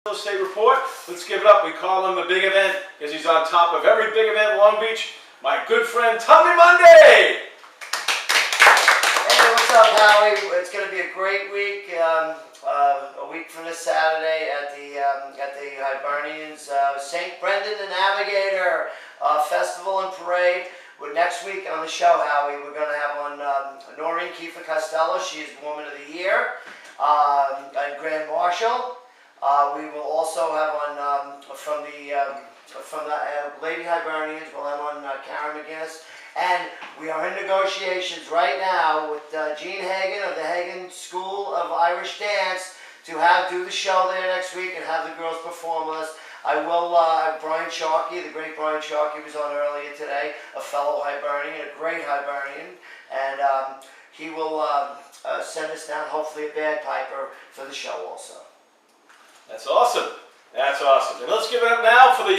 Real estate report. Let's give it up. We call him the big event because he's on top of every big event in Long Beach. My good friend Tommy Monday. Hey, what's up, Howie? It's going to be a great week. A week from this Saturday at the Hibernians St. Brendan the Navigator Festival and Parade. Next week on the show, Howie, we're going to have on Noreen Kiefer Costello. She's Woman of the Year and Grand Marshal. We will also have on from the Lady Hibernians. We'll have on Karen McGinnis, and we are in negotiations right now with Gene Hagen of the Hagen School of Irish Dance to do the show there next week and have the girls perform with us. I will have Brian Sharkey, the great Brian Sharkey, was on earlier today, a fellow Hibernian, a great Hibernian, and he will send us down hopefully a bagpiper for the show also. That's awesome. That's awesome. And let's give it up now for the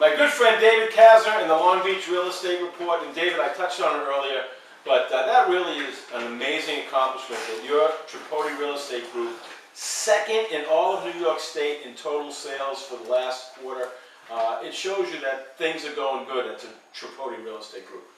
my good friend David Kasner in the Long Beach Real Estate Report. And David, I touched on it earlier, but that really is an amazing accomplishment that your Tripodi Real Estate Group, second in all of New York State in total sales for the last quarter. It shows you that things are going good at the Tripodi Real Estate Group.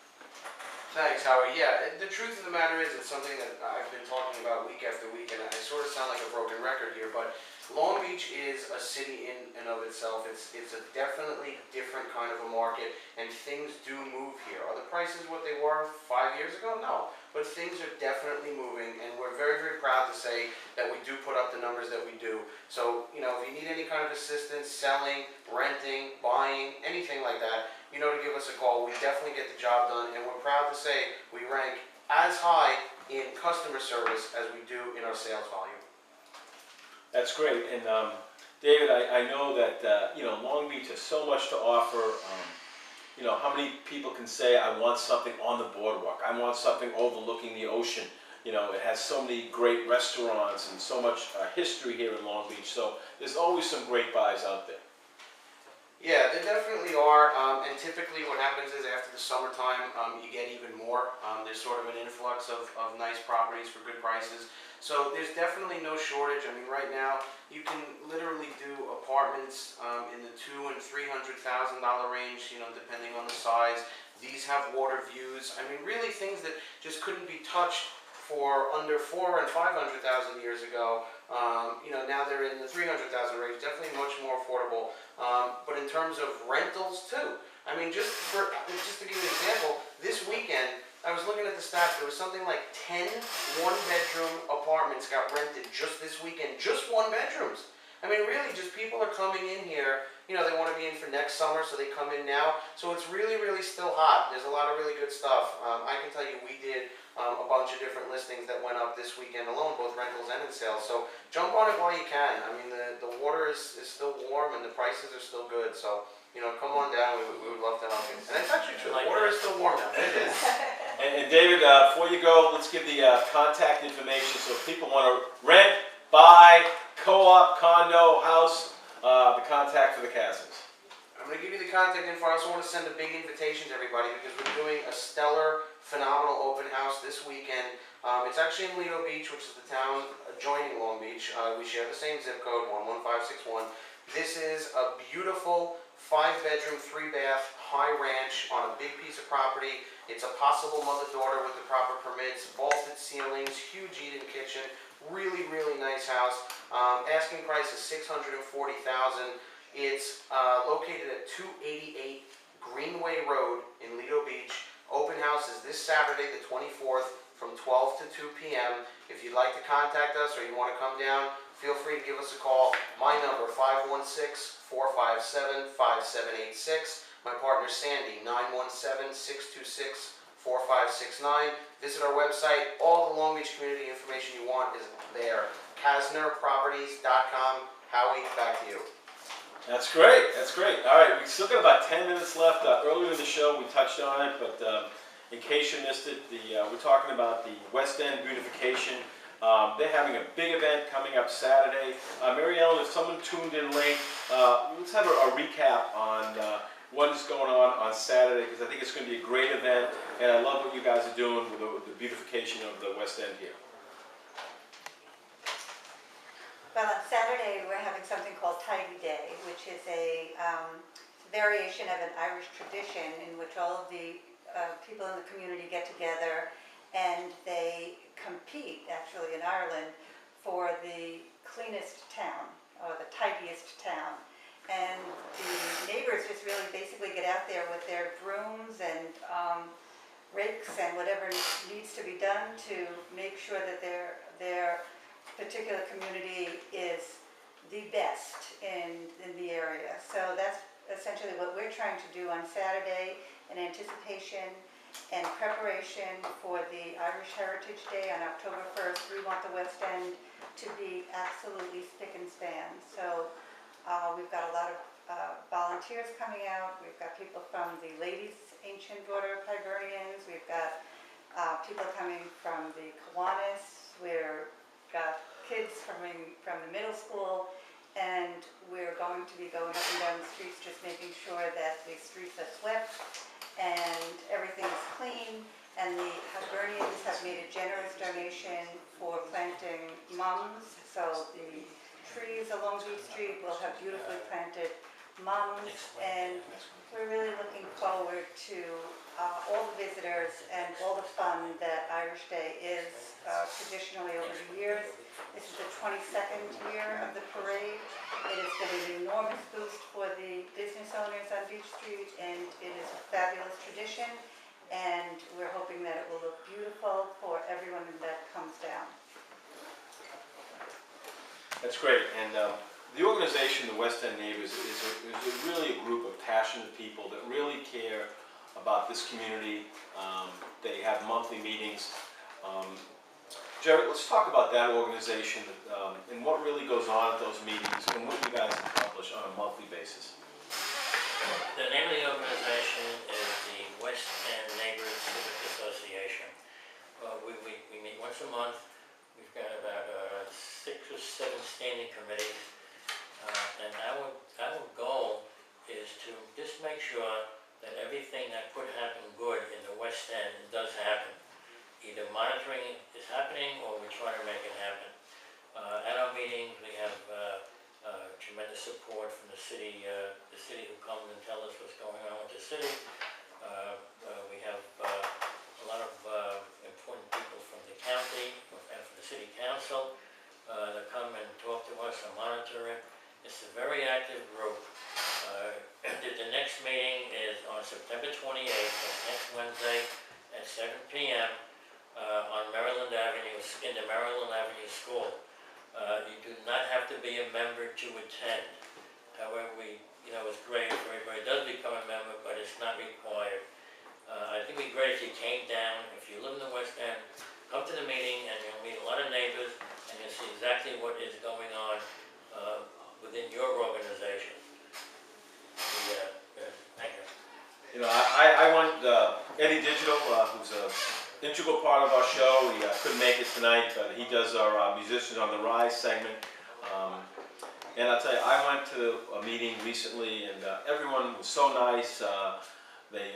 Thanks, Howie. Yeah, the truth of the matter is it's something that I've been talking about week after week, and I sort of sound like a broken record here, but Long Beach is a city in and of itself. It's a definitely different kind of a market, and things do move here. Are the prices what they were 5 years ago? No. But things are definitely moving, and we're very, very proud to say that we do put up the numbers that we do. So, you know, if you need any kind of assistance, selling, renting, buying, anything like that, you know to give us a call. We definitely get the job done, and we're proud to say we rank as high in customer service as we do in our sales volume. That's great. And David, I know that you know, Long Beach has so much to offer. You know, how many people can say, I want something on the boardwalk, I want something overlooking the ocean. You know, it has so many great restaurants and so much history here in Long Beach. So there's always some great buys out there. Yeah, there definitely are, and typically what happens is after the summertime, you get even more. There's sort of an influx of nice properties for good prices. So there's definitely no shortage. I mean, right now, you can literally do apartments in the $200,000 and $300,000 range, you know, depending on the size. These have water views. I mean, really things that just couldn't be touched for under $400,000 and $500,000 years ago. You know, now they're in the $300,000 range, definitely much more affordable. But in terms of rentals too, I mean, just to give you an example, this weekend, I was looking at the stats, there was something like 10 one-bedroom apartments got rented just this weekend, just one bedrooms. I mean, really, just people are coming in here, you know, they want to be in for next summer, so they come in now. So it's really, really still hot. There's a lot of really good stuff. I can tell you we did a bunch of different listings that went up this weekend alone, both rentals and in sales. So jump on it while you can. I mean, the water is still warm and the prices are still good. So, you know, come on down. We would love to help you. And it's actually true. The water is still warm now. It is. And David, before you go, let's give the contact information so if people want to rent, buy, co-op, condo, house, the contact for the Kasners. I'm going to give you the contact info. I also want to send a big invitation to everybody because we're doing a stellar, phenomenal open house this weekend. It's actually in Lido Beach, which is the town adjoining Long Beach. We share the same zip code, 11561. This is a beautiful 5-bedroom, 3-bath, high ranch on a big piece of property. It's a possible mother-daughter with the proper permits, vaulted ceilings, huge eat-in kitchen, really, really nice house. Asking price is $640,000. It's located at 288 Greenway Road in Lido Beach. Open house is this Saturday, the 24th, from 12 to 2 p.m. If you'd like to contact us or you want to come down, feel free to give us a call. My number, 516-457-5786. My partner, Sandy, 917-626-4569. Visit our website. All the Long Beach community information you want is there. KasnerProperties.com. Howie, back to you. That's great. That's great. All right, we've still got about 10 minutes left. Earlier in the show, we touched on it, but in case you missed it, we're talking about the West End Beautification. They're having a big event coming up Saturday. Mary Ellen, if someone tuned in late, let's have a recap on what is going on Saturday, because I think it's going to be a great event, and I love what you guys are doing with the beautification of the West End here. Well, on Saturday, we're having something called Tidy Day, which is a variation of an Irish tradition in which all of the people in the community get together and they compete, actually in Ireland, for the cleanest town or the tidiest town. And the neighbors just really basically get out there with their brooms and rakes and whatever needs to be done to make sure that their particular community is the best in the area. So that's essentially what we're trying to do on Saturday in anticipation and preparation for the Irish Heritage Day on October 1st. We want the West End to be absolutely spick and span. So we've got a lot of volunteers coming out. We've got people from the Ladies Ancient Order of Hibernians. We've got people coming from the Kiwanis. We've got kids from the middle school, and we're going to be going up and down the streets just making sure that the streets are swept and everything is clean. And the Hibernians have made a generous donation for planting mums. So the trees along Beach Street will have beautifully planted mums, and we're really looking forward to all the visitors and all the fun that Irish Day is traditionally over the years. This is the 22nd year of the parade. It has been an enormous boost for the business owners on Beach Street, and it is a fabulous tradition, and we're hoping that it will look beautiful for everyone that comes down. That's great, and the organization, the West End Neighbors, is really a group of passionate people that really care about this community. They have monthly meetings. Jared, let's talk about that organization and what really goes on at those meetings and what you guys accomplish on a monthly basis. The name of the organization is the West End Neighbors Civic Association. We meet once a month. We've got about 6 or 7 standing committees, and our goal is to just make sure that everything that could happen good in the West End does happen. Either monitoring is happening or we're trying to make it happen. At our meetings, we have tremendous support from the city who come and tell us what's going on with the city. We have a lot of important people from the county and from the city council that come and talk to us and monitor it. It's a very active group. The next meeting is on September 28th, that's next Wednesday at 7 p.m. On Maryland Avenue, in the Maryland Avenue School. You do not have to be a member to attend. However, it's great if everybody does become a member, but it's not required. I think it'd be great if you came down. If you live in the West End, come to the meeting and you'll meet a lot of neighbors and you'll see exactly what is going on within your organization. Thank you. I want Eddie Digital, who's an integral part of our show. He couldn't make it tonight, but he does our Musicians on the Rise segment. And I'll tell you, I went to a meeting recently, and everyone was so nice. They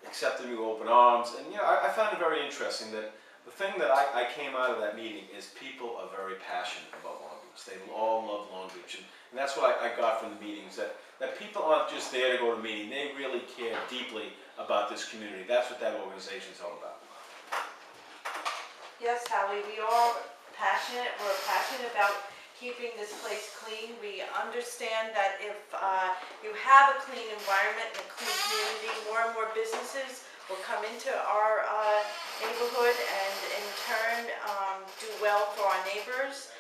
accepted me with open arms, and I found it very interesting that the thing that I came out of that meeting is people are very passionate about Long Beach. They all love Long Beach, and that's what I got from the meetings, that people aren't just there to go to a meeting. They really care deeply about this community. That's what that organization is all about. Yes, Howie, we are passionate. We're passionate about keeping this place clean. We understand that if you have a clean environment and a clean community, more and more businesses will come into our neighborhood and in turn do well for our neighbors.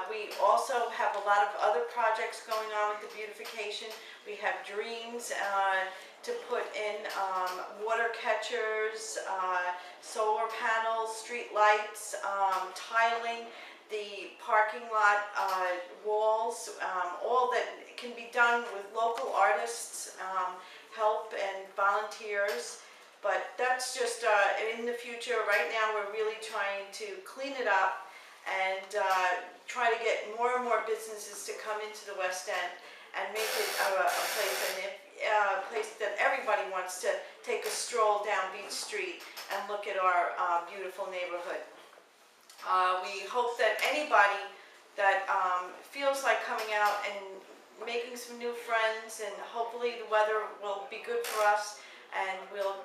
We also have a lot of other projects going on with the beautification. We have dreams to put in water catchers, solar panels, street lights, tiling, the parking lot walls, all that can be done with local artists, help and volunteers. But that's just in the future. Right now we're really trying to clean it up and try to get more and more businesses to come into the West End and make it a place that everybody wants to take a stroll down Beach Street and look at our beautiful neighborhood. We hope that anybody that feels like coming out and making some new friends, and hopefully the weather will be good for us, and we'll,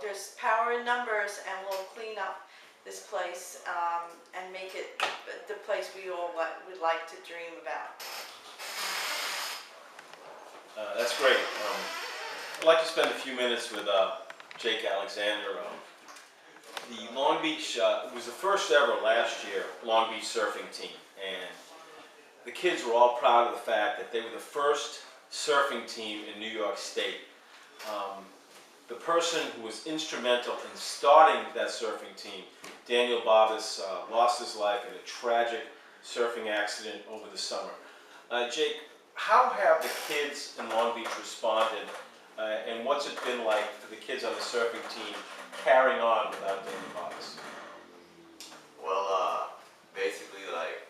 there's power in numbers, and we'll clean up this place and make it the place we all would like to dream about. That's great. I'd like to spend a few minutes with Jake Alexander. The Long Beach, it was the first ever last year Long Beach surfing team, and the kids were all proud of the fact that they were the first surfing team in New York State. The person who was instrumental in starting that surfing team, Daniel Barbas, lost his life in a tragic surfing accident over the summer. Jake, how have the kids in Long Beach responded, and what's it been like for the kids on the surfing team carrying on without Daniel Barbas? Well, basically, like,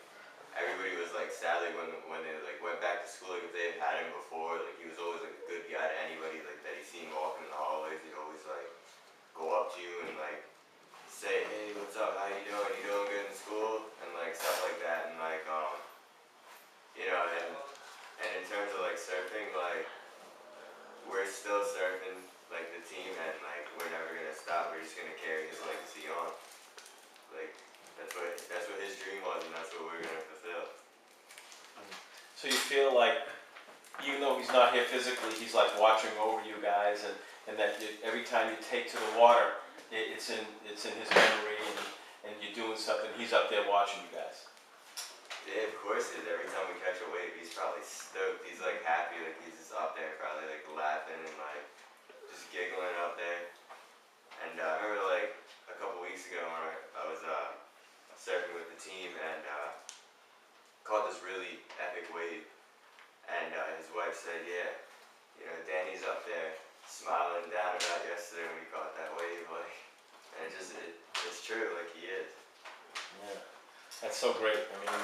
everybody was like, sadly, when they like went back to school, like if they had him before, like he was always like a good guy to anybody like that he seen walking in the hallways. He'd always like go up to you and like say, hey, what's up? How you doing? You doing good in school? And like stuff like that. And like and in terms of like surfing, like we're still surfing like the team, and like we're never gonna stop. We're just gonna carry his legacy on. Like that's what his dream was, and that's what we're gonna fulfill. So you feel like, even though he's not here physically, he's like watching over you guys, and that every time you take to the water, it's in his memory, and you're doing something, he's up there watching you guys. Yeah, of course it is. Every time we catch a wave, he's probably stoked. He's like happy, like he's just up there probably like laughing and like just giggling up there. And I remember like a couple weeks ago when I was surfing with the team and caught this really epic wave. And his wife said, yeah, Danny's up there smiling down about yesterday when he caught that wave. Like, and it's true, like he is. Yeah, that's so great. I mean,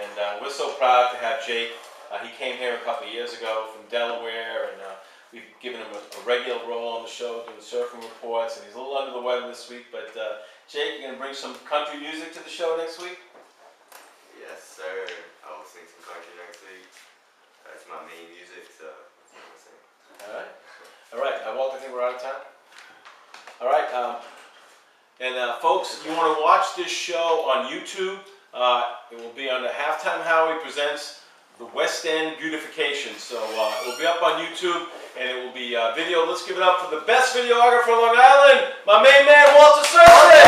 and we're so proud to have Jake. He came here a couple of years ago from Delaware, and we've given him a regular role on the show doing surfing reports, and he's a little under the weather this week. But Jake, you're going to bring some country music to the show next week? Yes, sir. I will sing some country next week. That's my main music, so that's what I'm gonna sing. All right. Walter, I think we're out of time. All right. And folks, you want to watch this show on YouTube? It will be under Halftime Howie Presents the West End Beautification. So it will be up on YouTube, and it will be video. Let's give it up for the best videographer on Long Island, my main man, Walter Cersei.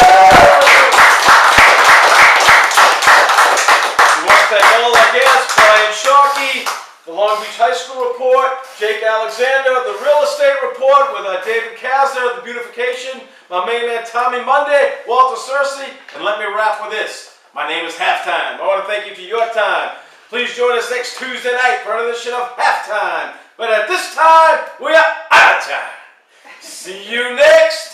We want to thank all our guests, Brian Sharkey, the Long Beach High School Report, Jake Alexander, the Real Estate Report with David Kasner, the Beautification, my main man Tommy Monday, Walter Cersei, and let me wrap with this. My name is Halftime. I want to thank you for your time. Please join us next Tuesday night for another edition of Halftime. But at this time, we are out of time. See you next